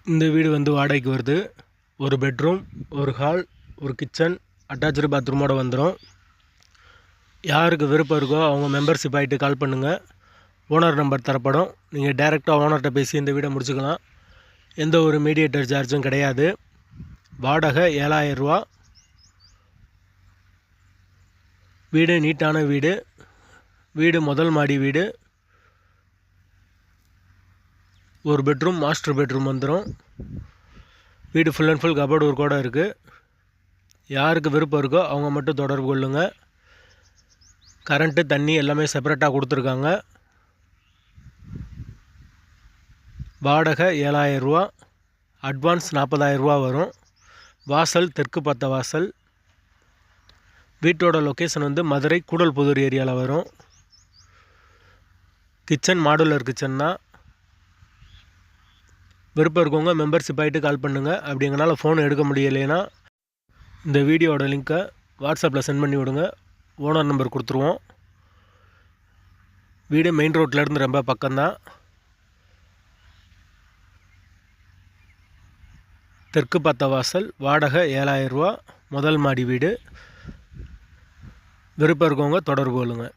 இந்த வீடு வந்து வாடகைக்கு வருது. ஒரு பெட்ரூம், ஒரு ஹால், ஒரு கிச்சன், அட்டாச்சு பாத்ரூமோடு வந்துடும். யாருக்கு விருப்பம் இருக்கோ அவங்க மெம்பர்ஷிப் ஆகிட்டு கால் பண்ணுங்கள். ஓனர் நம்பர் தரப்படும். நீங்கள் டைரெக்டாக ஓனர்கிட்ட பேசி இந்த வீடை முடிச்சுக்கலாம். எந்த ஒரு மீடியேட்டர் சார்ஜும் கிடையாது. வாடகை 7000 ரூபா. வீடு நீட்டான வீடு. வீடு முதல் மாடி வீடு. ஒரு பெட்ரூம், மாஸ்டர் பெட்ரூம் வந்துடும். வீடு ஃபுல் அண்ட் ஃபுல் கபோர்டு ஒர்க்கோடு இருக்குது. யாருக்கு விருப்பம் இருக்கோ அவங்க மட்டும் தொடர்பு கொள்ளுங்கள். கரண்ட்டு, தண்ணி எல்லாமே செப்பரேட்டாக கொடுத்துருக்காங்க. வாடகை 7000 ரூபா. அட்வான்ஸ் 40,000 ரூபா வரும். வாசல் தெற்கு பார்த்த வாசல். வீட்டோட லொக்கேஷன் வந்து மதுரை கூடல்புதூர் ஏரியாவில் வரும். கிச்சன் மாடுலர் கிச்சன் தான். விருப்பம் இருக்கவங்க மெம்பர்ஷிப் ஆகிட்டு கால் பண்ணுங்கள். அப்படிங்கனால ஃபோன் எடுக்க முடியலைன்னா இந்த வீடியோட லிங்க்கை வாட்ஸ்அப்பில் சென்ட் பண்ணி விடுங்க. ஓனர் நம்பர் கொடுத்துருவோம். வீடு மெயின் ரோட்லேருந்து ரொம்ப பக்கம்தான். தெற்கு பார்த்த வாசல். வாடகை 7000 ரூபா. முதல் மாடி வீடு. விருப்பம் இருக்கவங்க தொடர்பு கொள்ளுங்கள்.